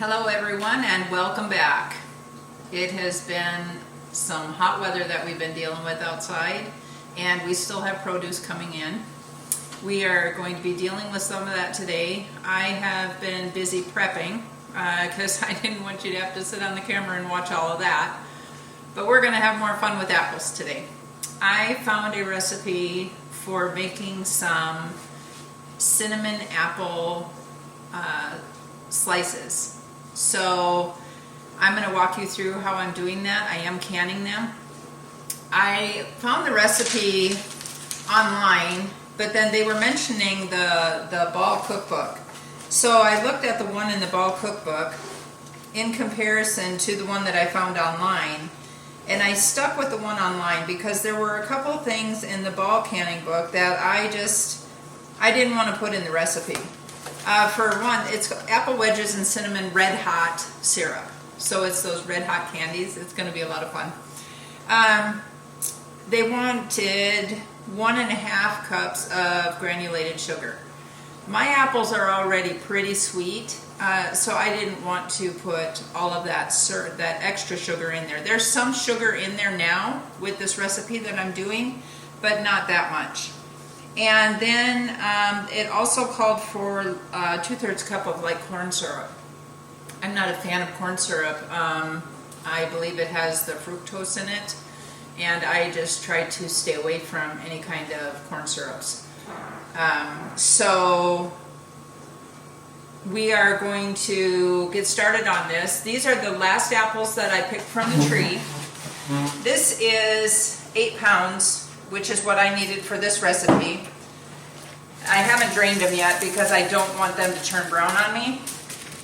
Hello everyone and welcome back. It has been some hot weather that we've been dealing with outside, and we still have produce coming in. We are going to be dealing with some of that today. I have been busy prepping because I didn't want you to have to sit on the camera and watch all of that. But we're going to have more fun with apples today. I found a recipe for making some cinnamon apple slices. So I'm going to walk you through how I'm doing that. I am canning them. I found the recipe online, but then they were mentioning the Ball cookbook. So I looked at the one in the Ball cookbook in comparison to the one that I found online, and I stuck with the one online because there were a couple things in the Ball canning book that I didn't want to put in the recipe. For one, it's apple wedges and cinnamon red hot syrup. So it's those red hot candies. It's going to be a lot of fun. They wanted 1.5 cups of granulated sugar. My apples are already pretty sweet, so I didn't want to put all of that extra sugar in there. There's some sugar in there now with this recipe that I'm doing, but not that much. And then it also called for 2/3 cup of like corn syrup. I'm not a fan of corn syrup. I believe it has the fructose in it, and I just try to stay away from any kind of corn syrups. So we are going to get started on this. These are the last apples that I picked from the tree. This is 8 pounds, which is what I needed for this recipe. I haven't drained them yet because I don't want them to turn brown on me,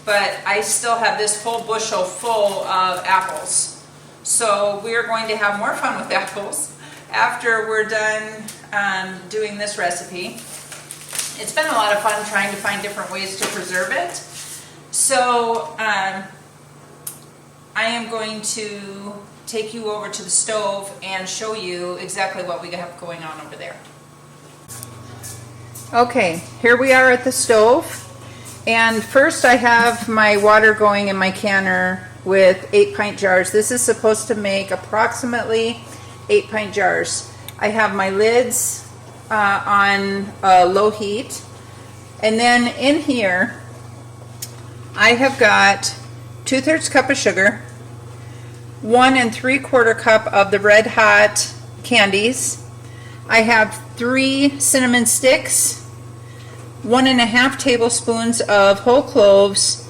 but I still have this whole bushel full of apples. So we are going to have more fun with apples after we're done doing this recipe. It's been a lot of fun trying to find different ways to preserve it. So I am going to take you over to the stove and show you exactly what we have going on over there. Okay, here we are at the stove, and first I have my water going in my canner with 8-pint jars. This is supposed to make approximately 8-pint jars. I have my lids on low heat, and then in here I have got 2/3 cup of sugar, 1 3/4 cup of the red hot candies. I have 3 cinnamon sticks, 1.5 tablespoons of whole cloves,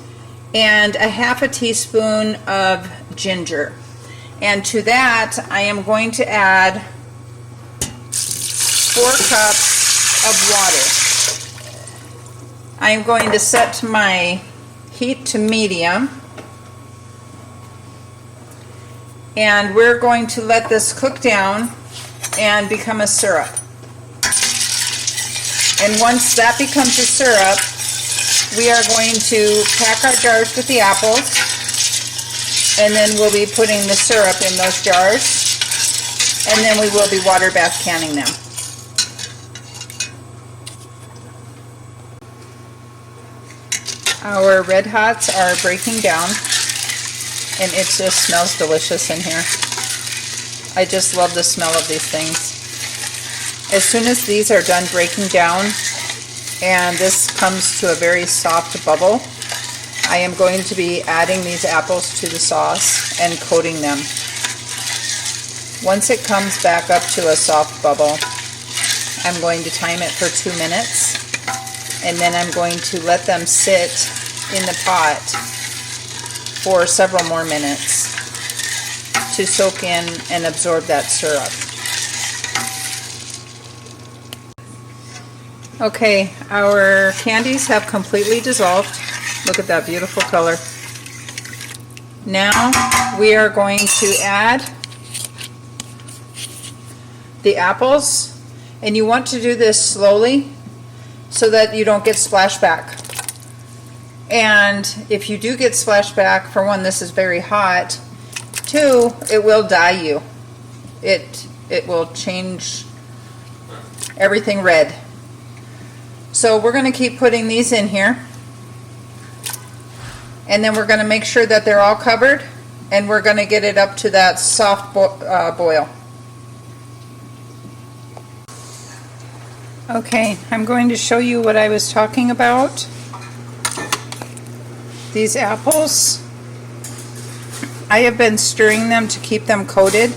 and 1/2 teaspoon of ginger. And to that I am going to add 4 cups of water. I am going to set my heat to medium, and we're going to let this cook down and become a syrup. And once that becomes a syrup, we are going to pack our jars with the apples, and then we'll be putting the syrup in those jars, and then we will be water bath canning them. Our red hots are breaking down, and it just smells delicious in here. I just love the smell of these things. As soon as these are done breaking down and this comes to a very soft bubble, I am going to be adding these apples to the sauce and coating them. Once it comes back up to a soft bubble, I'm going to time it for 2 minutes, and then I'm going to let them sit in the pot for several more minutes to soak in and absorb that syrup. Okay, our candies have completely dissolved. Look at that beautiful color. Now we are going to add the apples, and you want to do this slowly so that you don't get splashback. And if you do get splashback, for one, this is very hot. 2, it will dye you. It will change everything red. So we're going to keep putting these in here. And then we're going to make sure that they're all covered, and we're going to get it up to that soft boil. Okay, I'm going to show you what I was talking about. These apples, I have been stirring them to keep them coated.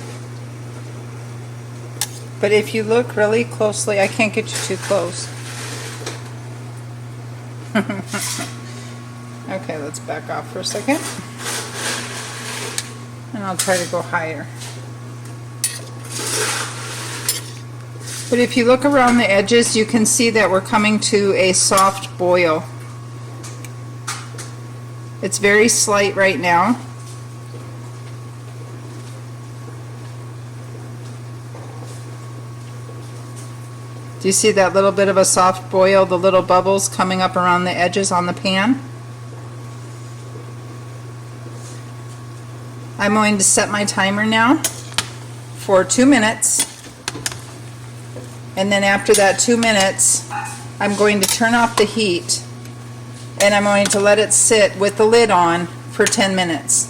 But if you look really closely, I can't get you too close. Okay, let's back off for a second. And I'll try to go higher. But if you look around the edges, you can see that we're coming to a soft boil. It's very slight right now. Do you see that little bit of a soft boil, the little bubbles coming up around the edges on the pan? I'm going to set my timer now for 2 minutes. And then after that 2 minutes, I'm going to turn off the heat and I'm going to let it sit with the lid on for 10 minutes.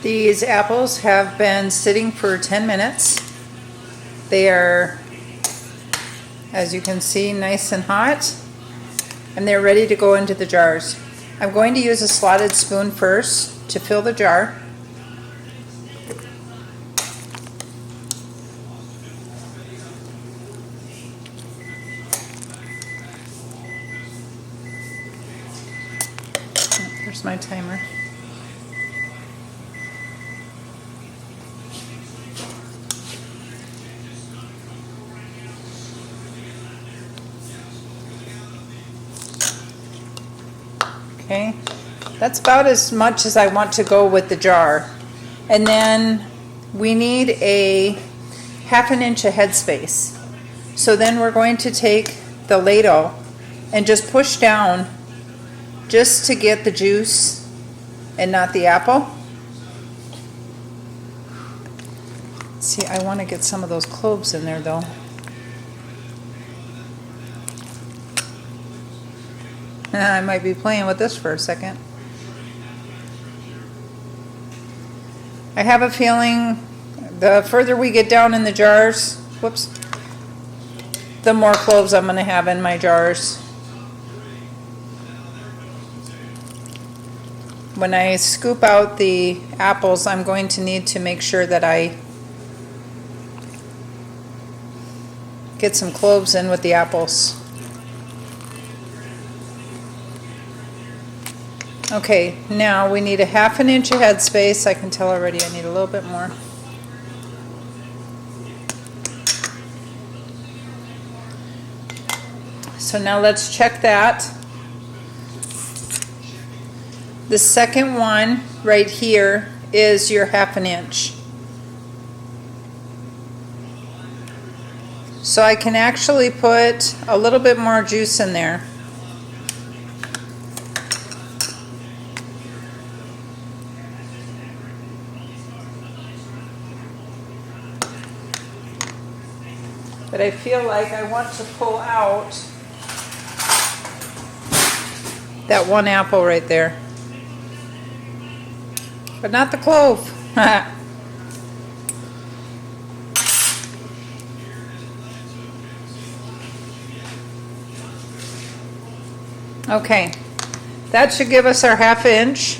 These apples have been sitting for 10 minutes. They are, as you can see, nice and hot, and they're ready to go into the jars. I'm going to use a slotted spoon first to fill the jar. Here's my timer. Okay, that's about as much as I want to go with the jar. And then we need a 1/2 inch of headspace. So then we're going to take the ladle and just push down just to get the juice and not the apple. See, I want to get some of those cloves in there though. I might be playing with this for a second. I have a feeling the further we get down in the jars, whoops, the more cloves I'm going to have in my jars. When I scoop out the apples, I'm going to need to make sure that I get some cloves in with the apples. Okay, now we need a 1/2 inch of headspace. I can tell already I need a little bit more. So now let's check that. The second one right here is your 1/2 inch. So I can actually put a little bit more juice in there. But I feel like I want to pull out that one apple right there. But not the clove. Okay, that should give us our 1/2 inch.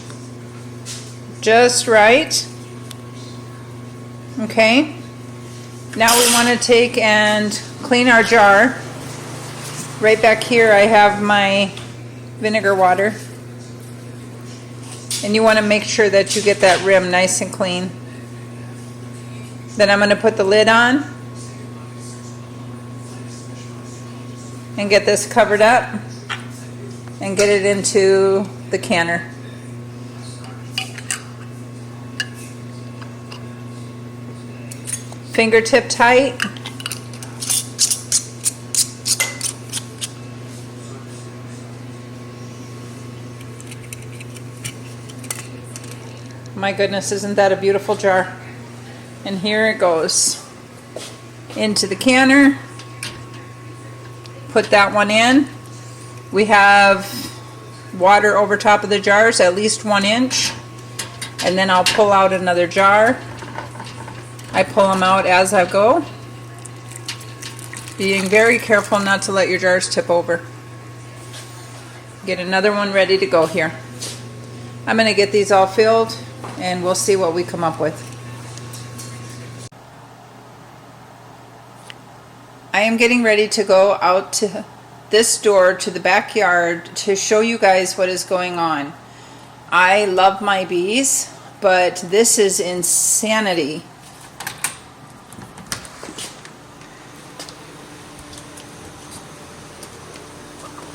Just right. Okay. Now we want to take and clean our jar. Right back here I have my vinegar water. And you want to make sure that you get that rim nice and clean. Then I'm going to put the lid on and get this covered up and get it into the canner. Fingertip tight. My goodness, isn't that a beautiful jar? And here it goes. into the canner. Put that one in. We have water over top of the jars, at least 1 inch. And then I'll pull out another jar. I pull them out as I go, being very careful not to let your jars tip over. Get another one ready to go here. I'm going to get these all filled and we'll see what we come up with. I am getting ready to go out to this door to the backyard to show you guys what is going on. I love my bees, but this is insanity.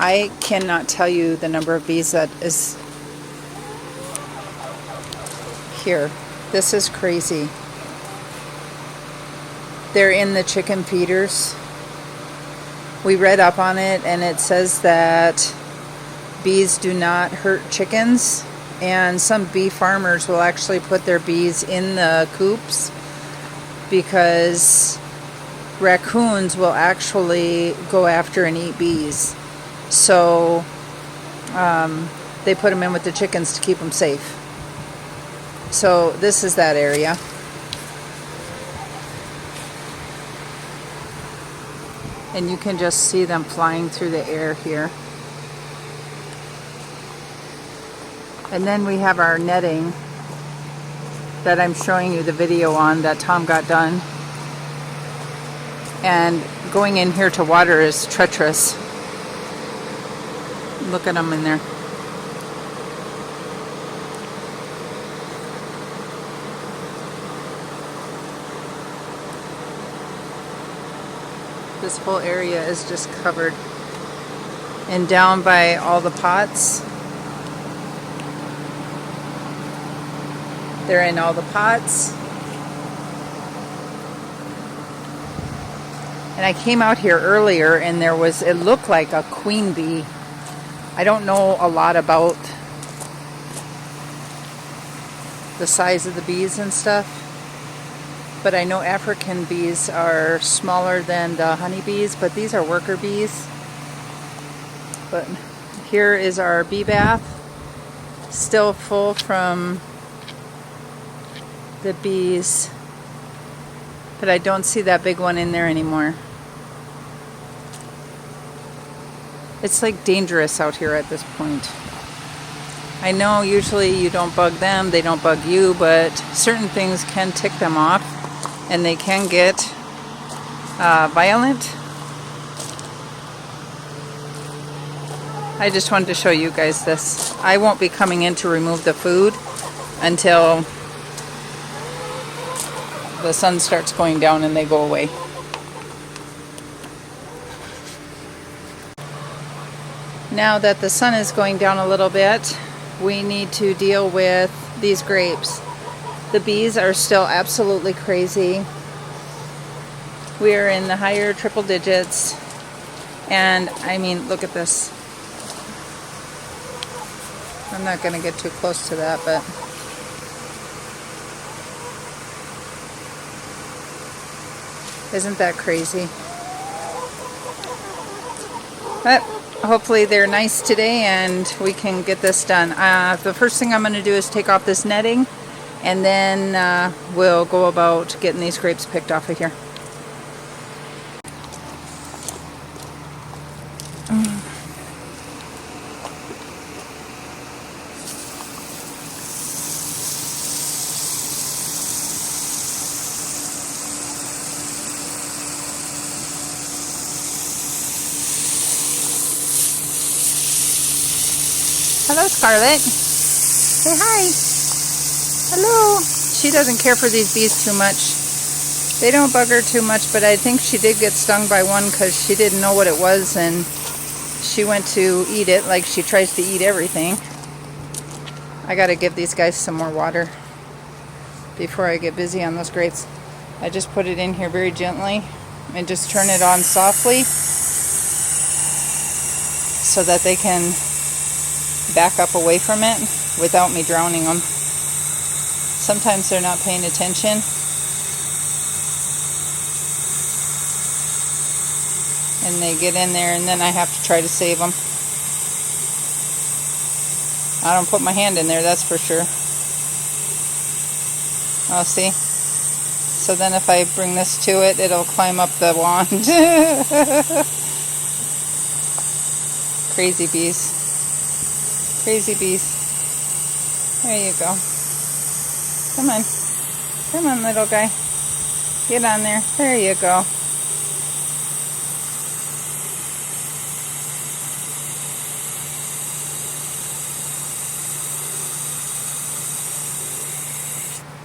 I cannot tell you the number of bees that is here. This is crazy. They're in the chicken feeders. We read up on it and it says that bees do not hurt chickens, and some bee farmers will actually put their bees in the coops because raccoons will actually go after and eat bees. So they put them in with the chickens to keep them safe. So this is that area. And you can just see them flying through the air here. And then we have our netting that I'm showing you the video on that Tom got done. And going in here to water is treacherous. Look at them in there. This whole area is just covered. And down by all the pots, they're in all the pots. And I came out here earlier and there was, it looked like a queen bee. I don't know a lot about the size of the bees and stuff, but I know African bees are smaller than the honeybees, but these are worker bees. But here is our bee bath, still full from the bees, but I don't see that big one in there anymore. It's like dangerous out here at this point. I know usually you don't bug them, they don't bug you, but certain things can tick them off and they can get violent. I just wanted to show you guys this. I won't be coming in to remove the food until the sun starts going down and they go away. Now that the sun is going down a little bit, we need to deal with these grapes. The bees are still absolutely crazy. We are in the higher triple digits, and I mean, look at this. I'm not going to get too close to that, but isn't that crazy? But hopefully they're nice today and we can get this done. The first thing I'm going to do is take off this netting, and then we'll go about getting these grapes picked off of here. Hello, Scarlett. Say hi. Hello. She doesn't care for these bees too much. They don't bug her too much, but I think she did get stung by one because she didn't know what it was and she went to eat it like she tries to eat everything. I gotta give these guys some more water before I get busy on those grapes. I just put it in here very gently and just turn it on softly so that they can back up away from it without me drowning them. Sometimes they're not paying attention. and they get in there, and then I have to try to save them. I don't put my hand in there, that's for sure. Oh, see? So then if I bring this to it, it'll climb up the wand. Crazy bees. Crazy bees. There you go. Come on. Come on, little guy. Get on there. There you go.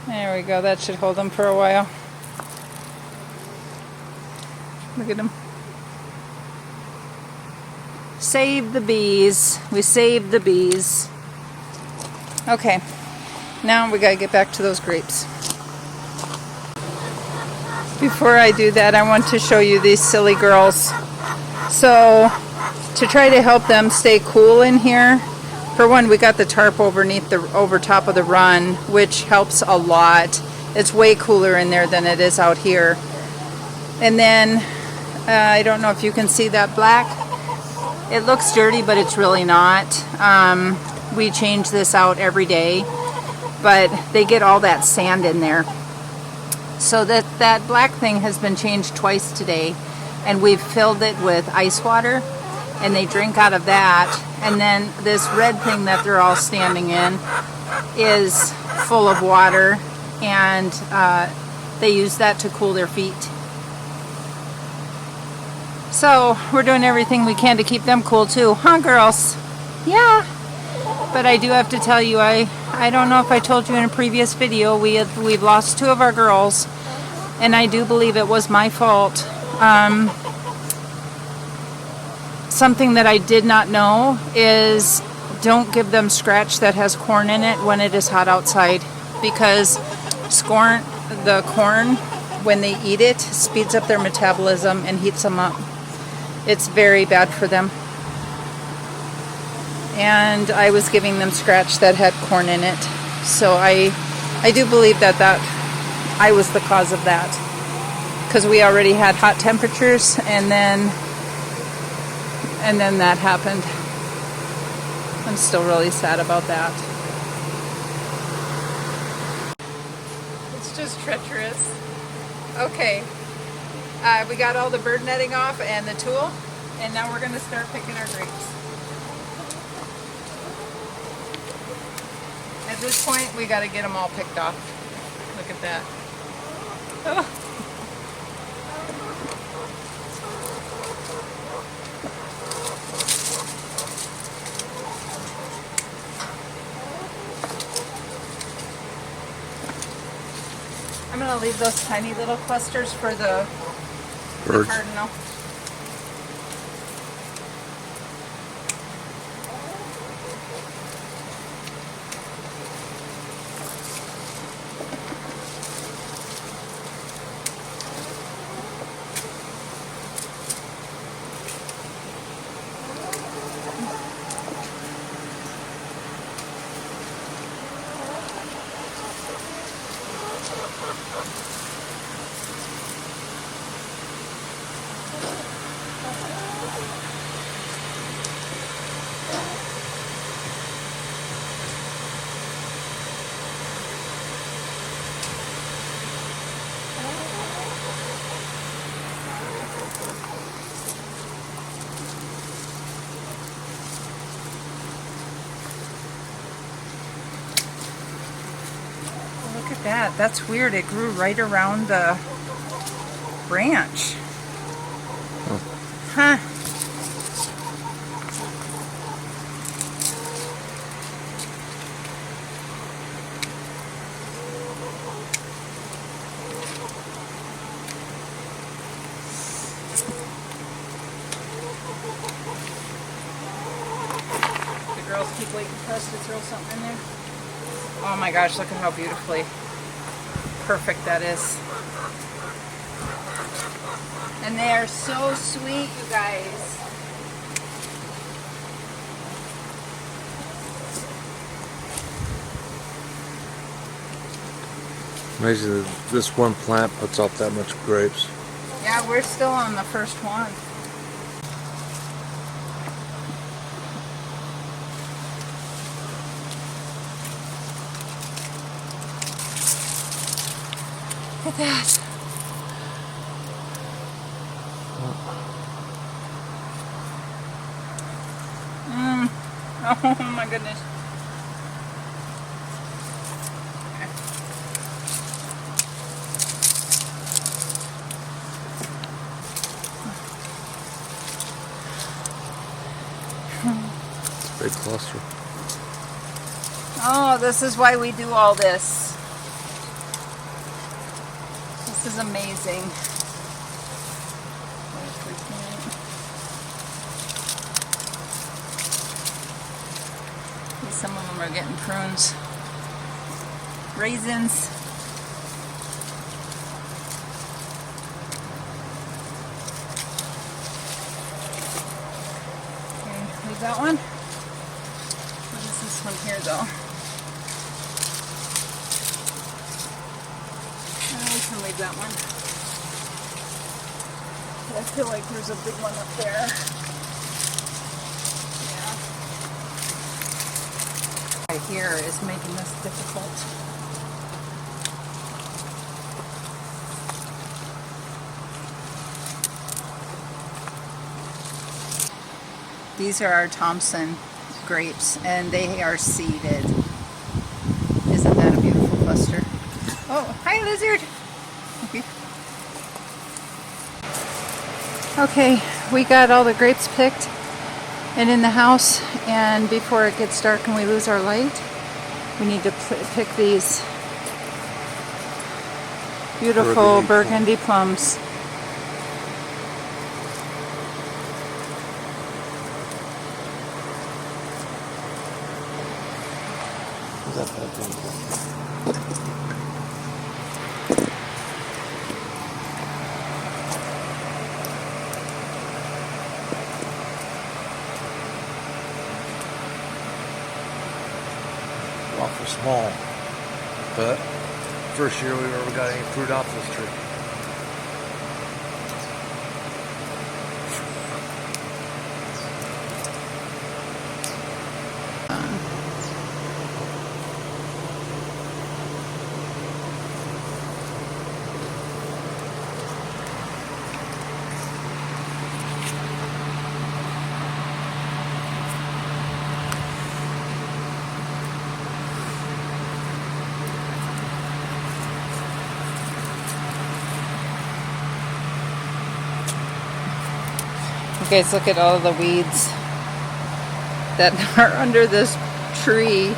There we go. That should hold them for a while. Look at them. Save the bees. We saved the bees. Okay. Now we gotta get back to those grapes. Before I do that, I want to show you these silly girls. So, to try to help them stay cool in here, for one, we got the tarp over top of the run, which helps a lot. It's way cooler in there than it is out here. And then, I don't know if you can see that black. It looks dirty, but it's really not. We change this out every day, but they get all that sand in there. So that black thing has been changed twice today, and we've filled it with ice water, and they drink out of that. And then this red thing that they're all standing in is full of water, and they use that to cool their feet. So we're doing everything we can to keep them cool too, huh, girls? Yeah. But I do have to tell you, I don't know if I told you in a previous video, we've lost 2 of our girls, and I do believe it was my fault. Something that I did not know is don't give them scratch that has corn in it when it is hot outside, because the corn, when they eat it, speeds up their metabolism and heats them up. It's very bad for them. And I was giving them scratch that had corn in it. So I do believe that I was the cause of that. Because we already had hot temperatures, and then that happened. I'm still really sad about that. It's just treacherous. Okay. We got all the bird netting off and the tool, and now we're going to start picking our grapes. At this point, we got to get them all picked off. Look at that. Oh. I'm going to leave those tiny little clusters for the cardinal. Look at that. That's weird. It grew right around the branch. Huh. The girls keep waiting for us to throw something in there. Oh my gosh, look at how beautifully perfect that is. And they are so sweet, you guys. Amazing that this one plant puts off that much grapes. Yeah, we're still on the first one. Look at that. Oh my goodness. It's a big cluster. Oh, this is why we do all this. This is amazing. Some of them are getting prunes. Raisins. Okay, leave that one. What is this one here though? We can leave that one. I feel like there's a big one up there. Right here is making this difficult. These are our Thompson grapes, and they are seeded. Isn't that a beautiful cluster? Oh, hi lizard! Okay, we got all the grapes picked and in the house, and before it gets dark and we lose our light, we need to pick these beautiful burgundy plums. Awful small, but first year we ever got any fruit off this tree. You guys, look at all the weeds that are under this tree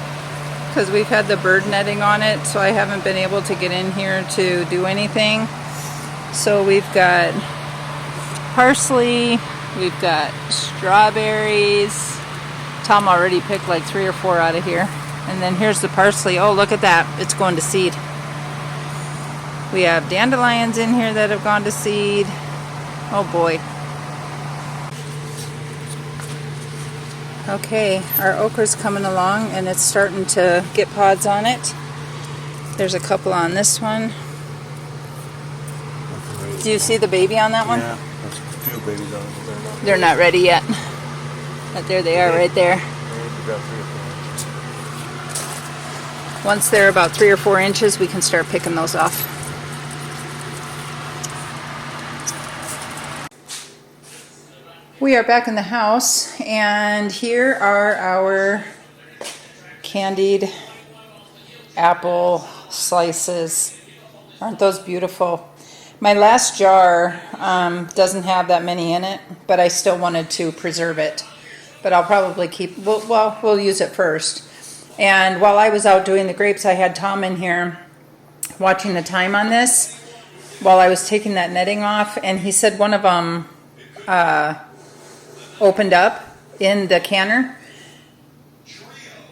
because we've had the bird netting on it, so I haven't been able to get in here to do anything. So we've got parsley, we've got strawberries. Tom already picked like 3 or 4 out of here. And then here's the parsley. Oh, look at that. It's going to seed. We have dandelions in here that have gone to seed. Oh boy. Okay, our okra's coming along and it's starting to get pods on it. There's a couple on this one. Do you see the baby on that one? Yeah, there's a few babies on it. They're not ready yet. But there they are right there. Once they're about 3 or 4 inches, we can start picking those off. We are back in the house, and here are our candied apple slices. Aren't those beautiful? My last jar doesn't have that many in it, but I still wanted to preserve it. But I'll probably keep, we'll use it first. And while I was out doing the grapes, I had Tom in here watching the time on this while I was taking that netting off, and he said one of them opened up in the canner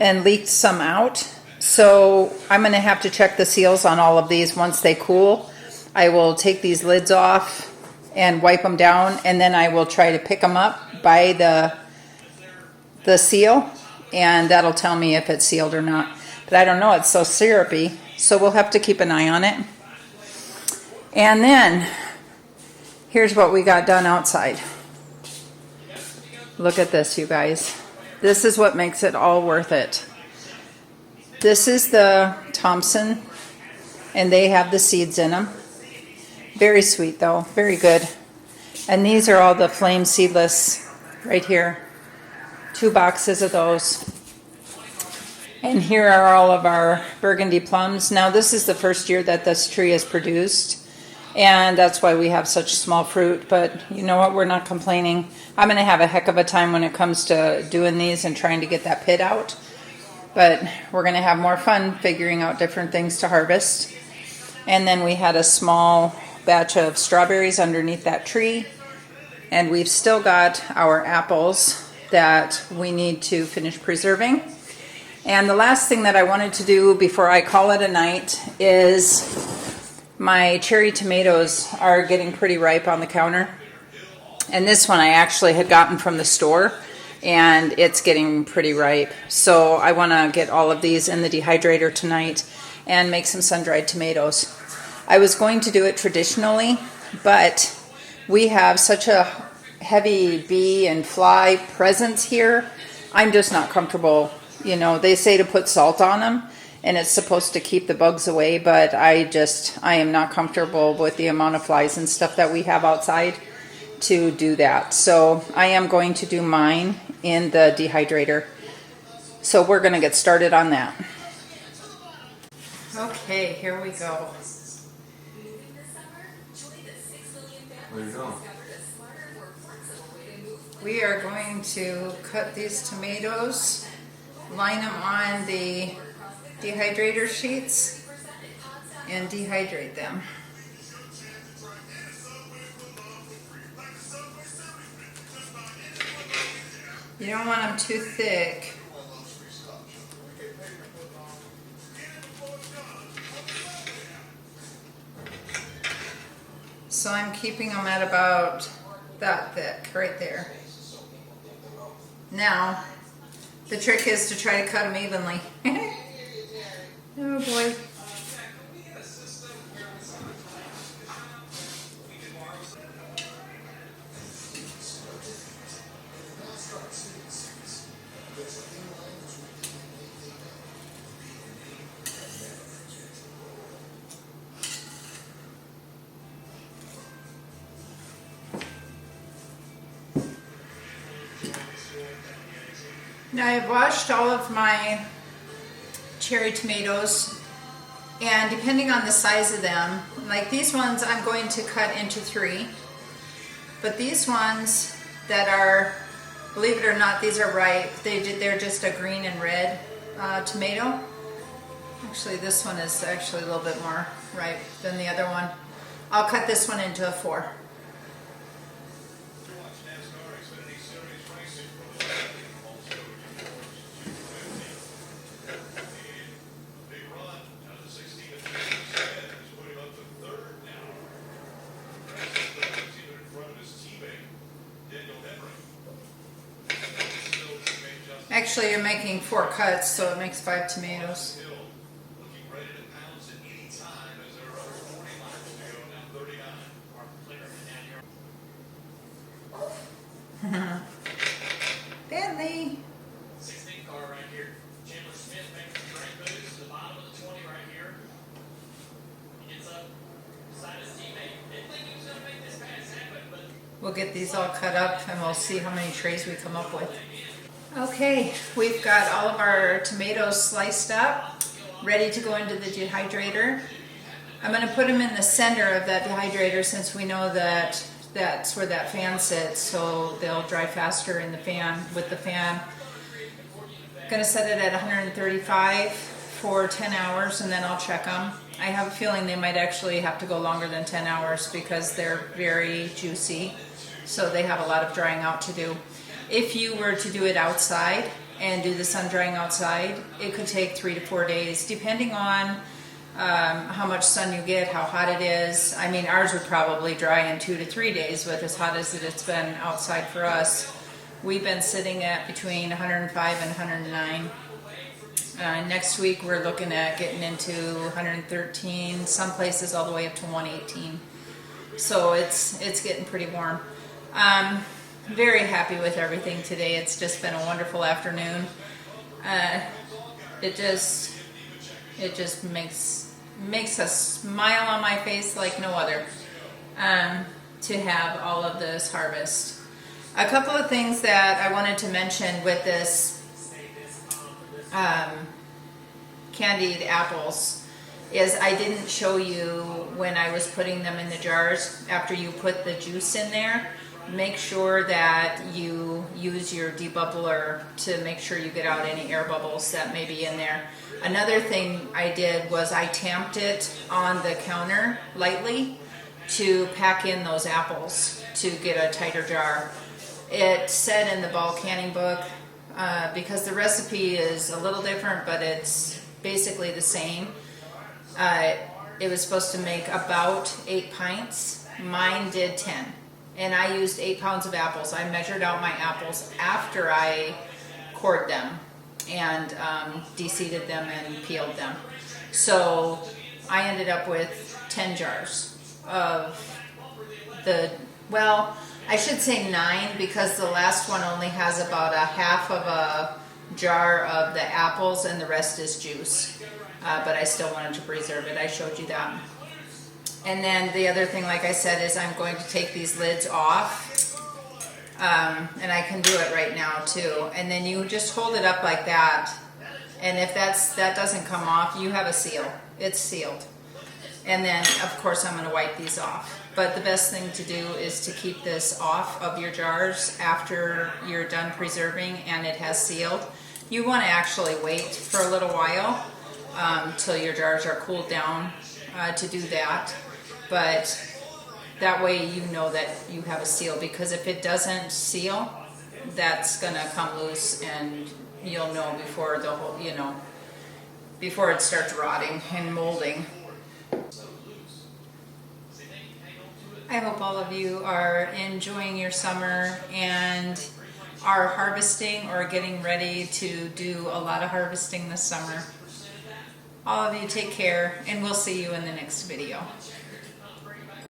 and leaked some out. So I'm going to have to check the seals on all of these once they cool. I will take these lids off and wipe them down, and then I will try to pick them up by the seal, and that'll tell me if it's sealed or not. But I don't know, it's so syrupy, so we'll have to keep an eye on it. And then here's what we got done outside. Look at this, you guys. This is what makes it all worth it. This is the Thompson, and they have the seeds in them. Very sweet though, very good. And these are all the flame seedless right here. 2 boxes of those. And here are all of our burgundy plums. Now this is the first year that this tree has produced, and that's why we have such small fruit, but you know what, we're not complaining. I'm going to have a heck of a time when it comes to doing these and trying to get that pit out, but we're going to have more fun figuring out different things to harvest. And then we had a small batch of strawberries underneath that tree, and we've still got our apples that we need to finish preserving. And the last thing that I wanted to do before I call it a night is my cherry tomatoes are getting pretty ripe on the counter. And this one I actually had gotten from the store, and it's getting pretty ripe. So I want to get all of these in the dehydrator tonight and make some sun-dried tomatoes. I was going to do it traditionally, but we have such a heavy bee and fly presence here. I'm just not comfortable. You know, they say to put salt on them and it's supposed to keep the bugs away, but I am not comfortable with the amount of flies and stuff that we have outside to do that. So I am going to do mine in the dehydrator. So we're going to get started on that. Okay, here we go. There you go. We are going to cut these tomatoes, line them on the dehydrator sheets, and dehydrate them. You don't want them too thick. So I'm keeping them at about that thick, right there. Now, the trick is to try to cut them evenly. Oh boy. Now I've washed all of my cherry tomatoes, and depending on the size of them, like these ones I'm going to cut into 3, but these ones that are, believe it or not, these are ripe. They're just a green and red tomato. Actually, this one is actually a little bit more ripe than the other one. I'll cut this one into a 4. Actually, you're making 4 cuts, so it makes 5 tomatoes. Bentley. 16 car right here. Chandler Smith makes the train moves to the bottom of the 20 right here. He gets up beside his teammate. Didn't think he was going to make this pass happen, but We'll get these all cut up and we'll see how many trays we come up with. Okay, we've got all of our tomatoes sliced up, ready to go into the dehydrator. I'm going to put them in the center of that dehydrator since we know that that's where that fan sits, so they'll dry faster in the fan, with the fan. Going to set it at 135 for 10 hours and then I'll check them. I have a feeling they might actually have to go longer than 10 hours because they're very juicy, so they have a lot of drying out to do. If you were to do it outside and do the sun drying outside, it could take 3 to 4 days, depending on how much sun you get, how hot it is. I mean, ours would probably dry in 2 to 3 days with as hot as it's been outside for us. We've been sitting at between 105 and 109. Next week we're looking at getting into 113, some places all the way up to 118. So it's getting pretty warm. Very happy with everything today. It's just been a wonderful afternoon. It just makes a smile on my face like no other. to have all of this harvest. A couple of things that I wanted to mention with this candied apples is I didn't show you when I was putting them in the jars. After you put the juice in there, make sure that you use your debubbler to make sure you get out any air bubbles that may be in there. Another thing I did was I tamped it on the counter lightly to pack in those apples to get a tighter jar. It said in the bulk canning book, because the recipe is a little different, but it's basically the same. It was supposed to make about 8 pints. Mine did 10. And I used 8 pounds of apples. I measured out my apples after I cored them and de-seeded them and peeled them. So I ended up with 10 jars of the, well, I should say 9 because the last one only has about a half of a jar of the apples and the rest is juice. But I still wanted to preserve it. I showed you that. And then the other thing, like I said, is I'm going to take these lids off. And I can do it right now too. And then you just hold it up like that. And if that doesn't come off, you have a seal. It's sealed. And then, of course, I'm going to wipe these off. But the best thing to do is to keep this off of your jars after you're done preserving and it has sealed. You want to actually wait for a little while till your jars are cooled down to do that. But that way you know that you have a seal, because if it doesn't seal, that's going to come loose and you'll know before the whole, before it starts rotting and molding. I hope all of you are enjoying your summer and are harvesting or getting ready to do a lot of harvesting this summer. All of you take care, and we'll see you in the next video.